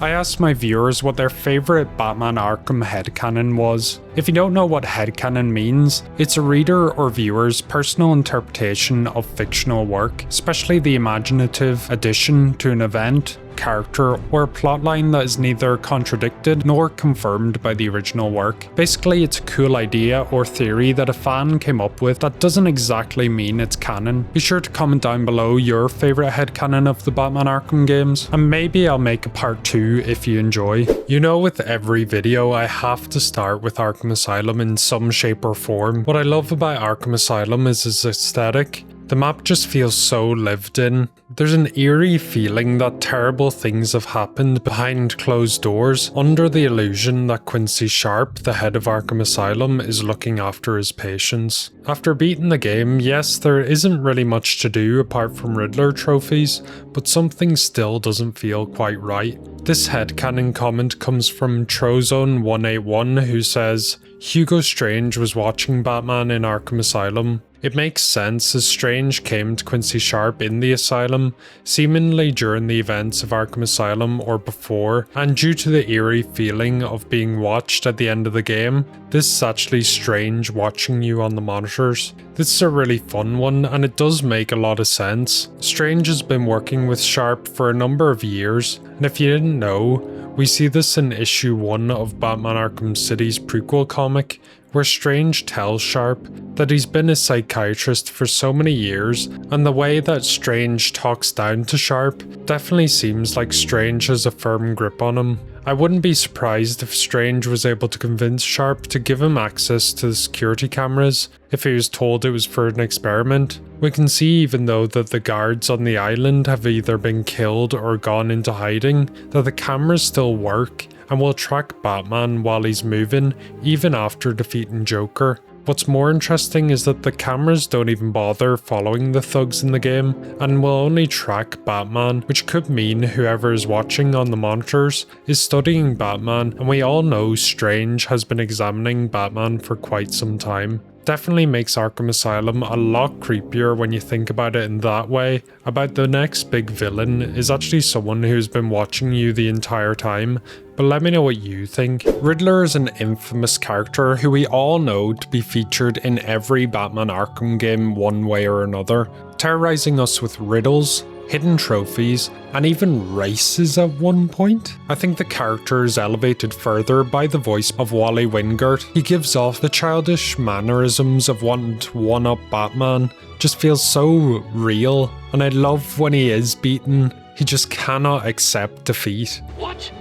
I asked my viewers what their favourite Batman Arkham Headcanon was. If you don't know what headcanon means, it's a reader or viewer's personal interpretation of fictional work, especially the imaginative addition to an event, character, or a plotline that is neither contradicted nor confirmed by the original work. Basically, it's a cool idea or theory that a fan came up with that doesn't exactly mean it's canon. Be sure to comment down below your favourite headcanon of the Batman Arkham games, and maybe I'll make a part 2 if you enjoy. You know, with every video I have to start with Arkham Asylum in some shape or form. What I love about Arkham Asylum is its aesthetic. The map just feels so lived in. There's an eerie feeling that terrible things have happened behind closed doors, under the illusion that Quincy Sharp, the head of Arkham Asylum, is looking after his patients. After beating the game, yes, there isn't really much to do apart from Riddler trophies, but something still doesn't feel quite right. This headcanon comment comes from Trozone181, who says, Hugo Strange was watching Batman in Arkham Asylum. It makes sense as Strange came to Quincy Sharp in the asylum, seemingly during the events of Arkham Asylum or before, and due to the eerie feeling of being watched at the end of the game, this is actually Strange watching you on the monitors. This is a really fun one, and it does make a lot of sense. Strange has been working with Sharp for a number of years, and if you didn't know, we see this in issue 1 of Batman Arkham City's prequel comic, where Strange tells Sharp that he's been a psychiatrist for so many years, and the way that Strange talks down to Sharp definitely seems like Strange has a firm grip on him. I wouldn't be surprised if Strange was able to convince Sharp to give him access to the security cameras if he was told it was for an experiment. We can see, even though that the guards on the island have either been killed or gone into hiding, that the cameras still work and will track Batman while he's moving, even after defeating Joker. What's more interesting is that the cameras don't even bother following the thugs in the game and will only track Batman, which could mean whoever is watching on the monitors is studying Batman, and we all know Strange has been examining Batman for quite some time. Definitely makes Arkham Asylum a lot creepier when you think about it in that way. About the next big villain is actually someone who's been watching you the entire time, but let me know what you think. Riddler is an infamous character who we all know to be featured in every Batman Arkham game one way or another, terrorizing us with riddles, hidden trophies, and even races at one point. I think the character is elevated further by the voice of Wally Wingert. He gives off the childish mannerisms of wanting to one-up Batman, just feels so real, and I love when he is beaten, he just cannot accept defeat. What?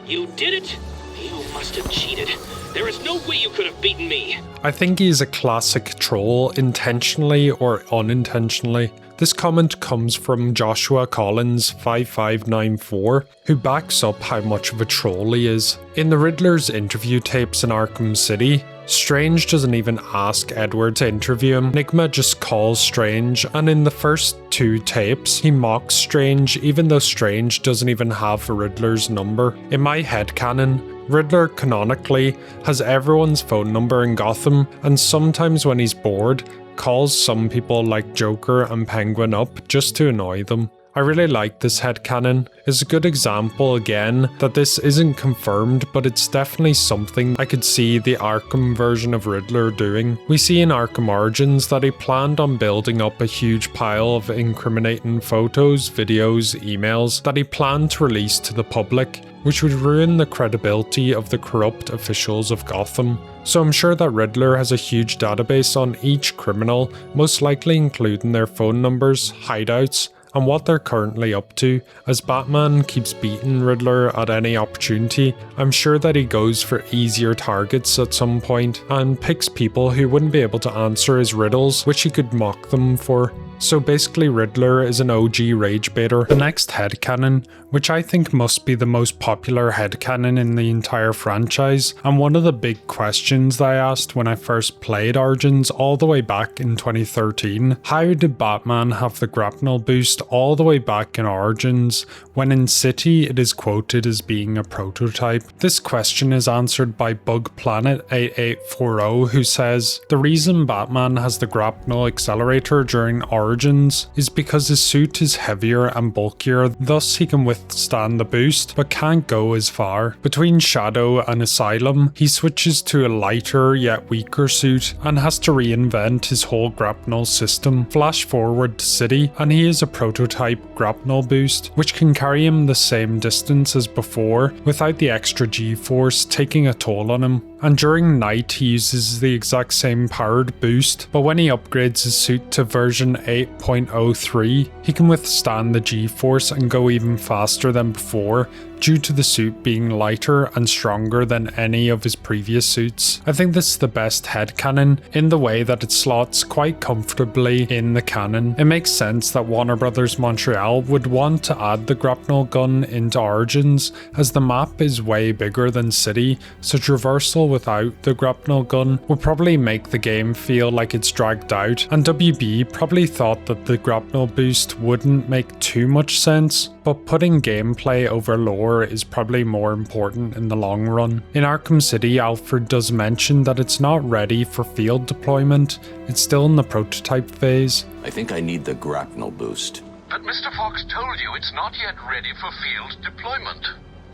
You did it? You must have cheated. There is no way you could have beaten me. I think he's a classic troll, intentionally or unintentionally. This comment comes from Joshua Collins 5594, who backs up how much of a troll he is. In the Riddler's interview tapes in Arkham City, Strange doesn't even ask Edward to interview him. Enigma just calls Strange, and in the first 2 tapes, he mocks Strange even though Strange doesn't even have Riddler's number. In my headcanon, Riddler canonically has everyone's phone number in Gotham, and sometimes when he's bored, calls some people like Joker and Penguin up just to annoy them. I really like this headcanon. It's a good example again that this isn't confirmed, but it's definitely something I could see the Arkham version of Riddler doing. We see in Arkham Origins that he planned on building up a huge pile of incriminating photos, videos, emails that he planned to release to the public, which would ruin the credibility of the corrupt officials of Gotham. So I'm sure that Riddler has a huge database on each criminal, most likely including their phone numbers, hideouts, and what they're currently up to. As Batman keeps beating Riddler at any opportunity, I'm sure that he goes for easier targets at some point and picks people who wouldn't be able to answer his riddles, which he could mock them for. So basically Riddler is an OG rage baiter. The next headcanon, which I think must be the most popular headcanon in the entire franchise, and one of the big questions that I asked when I first played Origins all the way back in 2013, how did Batman have the grapnel boost all the way back in Origins, when in City it is quoted as being a prototype? This question is answered by BugPlanet8840, who says, the reason Batman has the grapnel accelerator during Origins Origins is because his suit is heavier and bulkier, thus he can withstand the boost, but can't go as far. Between Shadow and Asylum, he switches to a lighter yet weaker suit and has to reinvent his whole grapnel system. Flash forward to City, and he is a prototype grapnel boost, which can carry him the same distance as before, without the extra G-force taking a toll on him. And during night he uses the exact same powered boost, but when he upgrades his suit to version 8.03, he can withstand the G-force and go even faster than before, due to the suit being lighter and stronger than any of his previous suits. I think this is the best headcanon in the way that it slots quite comfortably in the canon. It makes sense that Warner Bros. Montreal would want to add the grapnel gun into Origins, as the map is way bigger than City, so traversal without the grapnel gun would probably make the game feel like it's dragged out, and WB probably thought that the grapnel boost wouldn't make too much sense, but putting gameplay over lore is probably more important in the long run. In Arkham City, Alfred does mention that it's not ready for field deployment, it's still in the prototype phase. I think I need the grapnel boost. But Mr. Fox told you it's not yet ready for field deployment.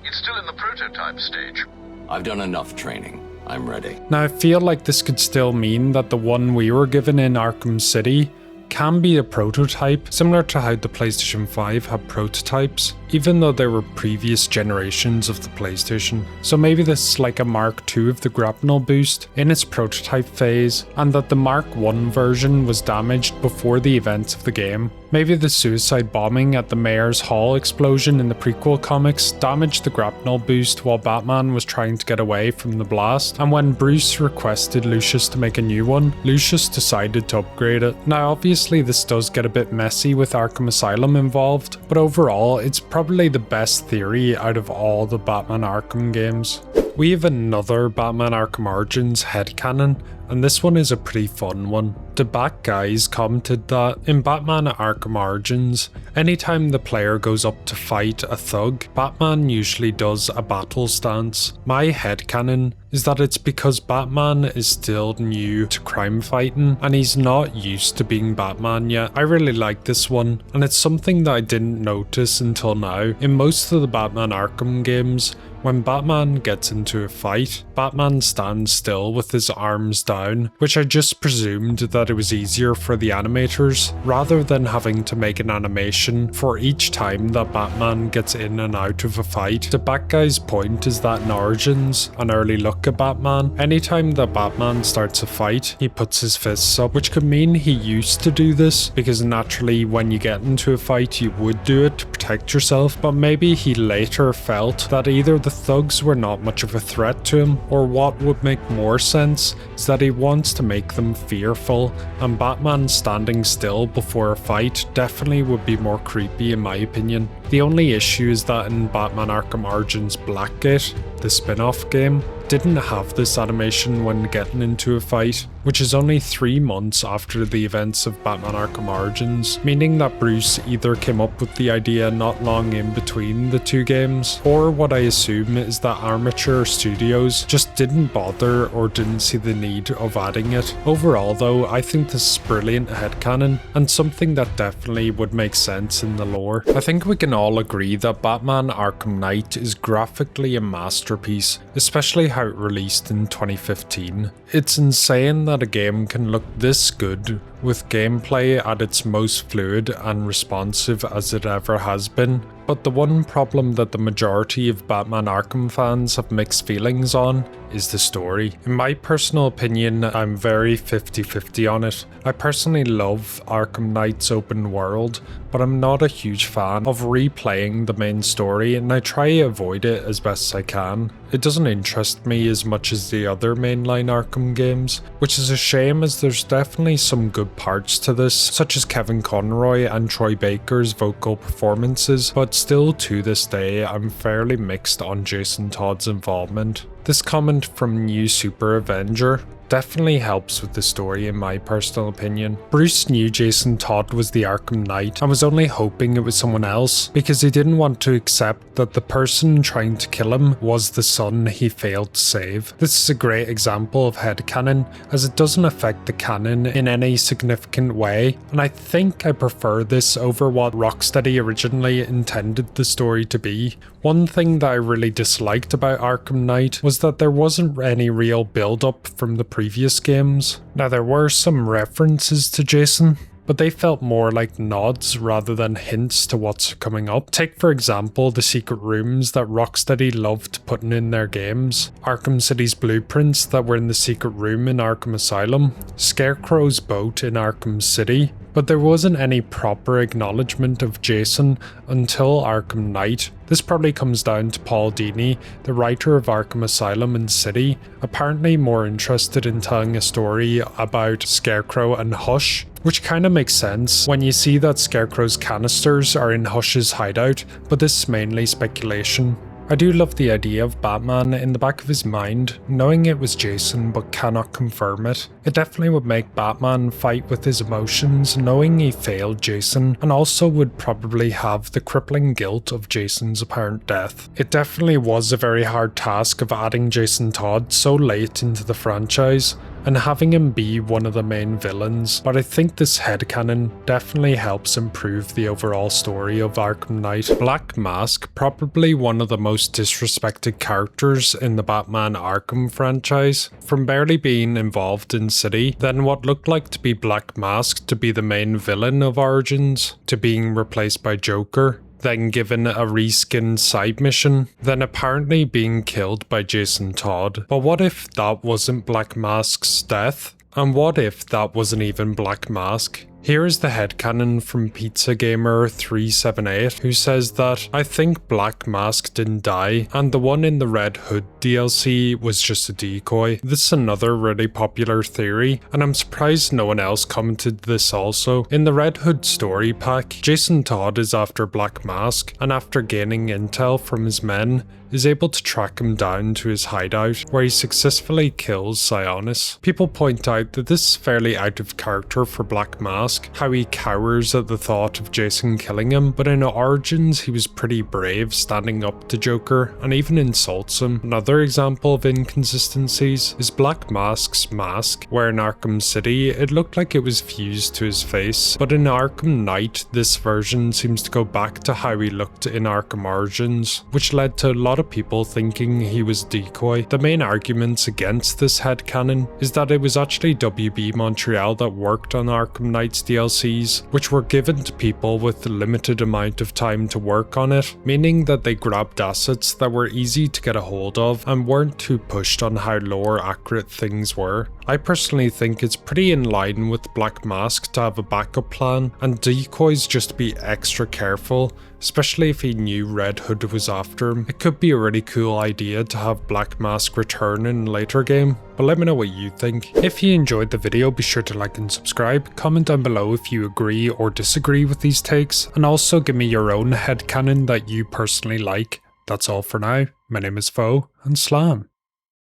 It's still in the prototype stage. I've done enough training. I'm ready. Now I feel like this could still mean that the one we were given in Arkham City can be a prototype, similar to how the PlayStation 5 had prototypes, even though there were previous generations of the PlayStation. So maybe this is like a Mark II of the grapnel boost in its prototype phase, and that the Mark I version was damaged before the events of the game. Maybe the suicide bombing at the Mayor's Hall explosion in the prequel comics damaged the grapnel boost while Batman was trying to get away from the blast, and when Bruce requested Lucius to make a new one, Lucius decided to upgrade it. Now obviously this does get a bit messy with Arkham Asylum involved, but overall it's probably the best theory out of all the Batman Arkham games. We have another Batman Arkham Origins headcanon, and this one is a pretty fun one. The Bat Guys commented that in Batman Arkham Origins, anytime the player goes up to fight a thug, Batman usually does a battle stance. My headcanon is that it's because Batman is still new to crime fighting and he's not used to being Batman yet. I really like this one, and it's something that I didn't notice until now. In most of the Batman Arkham games, when Batman gets into a fight, Batman stands still with his arms down, which I just presumed that it was easier for the animators, rather than having to make an animation for each time that Batman gets in and out of a fight. The Bat Guy's point is that in Origins, an early look at Batman, anytime that Batman starts a fight, he puts his fists up, which could mean he used to do this, because naturally when you get into a fight you would do it to protect yourself, but maybe he later felt that either the thugs were not much of a threat to him, or what would make more sense is that he wants to make them fearful, and Batman standing still before a fight definitely would be more creepy in my opinion. The only issue is that in Batman Arkham Origins Blackgate, the spin-off game, didn't have this animation when getting into a fight, which is only 3 months after the events of Batman Arkham Origins, meaning that Bruce either came up with the idea not long in between the two games, or what I assume is that Armature Studios just didn't bother or didn't see the need of adding it. Overall though, I think this is brilliant headcanon, and something that definitely would make sense in the lore. I think we can all agree that Batman Arkham Knight is graphically a masterpiece, especially how it released in 2015. It's insane that a game can look this good with gameplay at its most fluid and responsive as it ever has been. But the one problem that the majority of Batman Arkham fans have mixed feelings on is the story. In my personal opinion, I'm very 50-50 on it. I personally love Arkham Knight's open world, but I'm not a huge fan of replaying the main story, and I try to avoid it as best I can. It doesn't interest me as much as the other mainline Arkham games, which is a shame as there's definitely some good parts to this, such as Kevin Conroy and Troy Baker's vocal performances, but still to this day I'm fairly mixed on Jason Todd's involvement. This comment from New Super Avenger: definitely helps with the story in my personal opinion. Bruce knew Jason Todd was the Arkham Knight and was only hoping it was someone else because he didn't want to accept that the person trying to kill him was the son he failed to save. This is a great example of headcanon, as it doesn't affect the canon in any significant way, and I think I prefer this over what Rocksteady originally intended the story to be. One thing that I really disliked about Arkham Knight was that there wasn't any real build-up from the previous games. Now there were some references to Jason, but they felt more like nods rather than hints to what's coming up. Take for example the secret rooms that Rocksteady loved putting in their games, Arkham City's blueprints that were in the secret room in Arkham Asylum, Scarecrow's boat in Arkham City, but there wasn't any proper acknowledgement of Jason until Arkham Knight. This probably comes down to Paul Dini, the writer of Arkham Asylum and City, apparently more interested in telling a story about Scarecrow and Hush, which kinda makes sense when you see that Scarecrow's canisters are in Hush's hideout, but this is mainly speculation. I do love the idea of Batman in the back of his mind, knowing it was Jason but cannot confirm it. It definitely would make Batman fight with his emotions knowing he failed Jason, and also would probably have the crippling guilt of Jason's apparent death. It definitely was a very hard task of adding Jason Todd so late into the franchise, and having him be one of the main villains, but I think this headcanon definitely helps improve the overall story of Arkham Knight. Black Mask, probably one of the most disrespected characters in the Batman Arkham franchise, from barely being involved in City, then what looked like to be Black Mask to be the main villain of Origins, to being replaced by Joker, then given a reskinned side mission, then apparently being killed by Jason Todd. But what if that wasn't Black Mask's death? And what if that wasn't even Black Mask? Here is the headcanon from PizzaGamer378, who says that, I think Black Mask didn't die, and the one in the Red Hood DLC was just a decoy. This is another really popular theory, and I'm surprised no one else commented this also. In the Red Hood story pack, Jason Todd is after Black Mask, and after gaining intel from his men, is able to track him down to his hideout, where he successfully kills Sionis. People point out that this is fairly out of character for Black Mask, how he cowers at the thought of Jason killing him, but in Origins he was pretty brave standing up to Joker, and even insults him. Another example of inconsistencies is Black Mask's mask, where in Arkham City it looked like it was fused to his face, but in Arkham Knight this version seems to go back to how he looked in Arkham Origins, which led to a lot of people thinking he was a decoy. The main arguments against this headcanon is that it was actually WB Montreal that worked on Arkham Knight's DLCs, which were given to people with a limited amount of time to work on it, meaning that they grabbed assets that were easy to get a hold of and weren't too pushed on how lore accurate things were. I personally think it's pretty in line with Black Mask to have a backup plan, and decoys just to be extra careful, especially if he knew Red Hood was after him. It could be a really cool idea to have Black Mask return in a later game, but let me know what you think. If you enjoyed the video, be sure to like and subscribe, comment down below if you agree or disagree with these takes, and also give me your own headcanon that you personally like. That's all for now. My name is Foe, and Slam.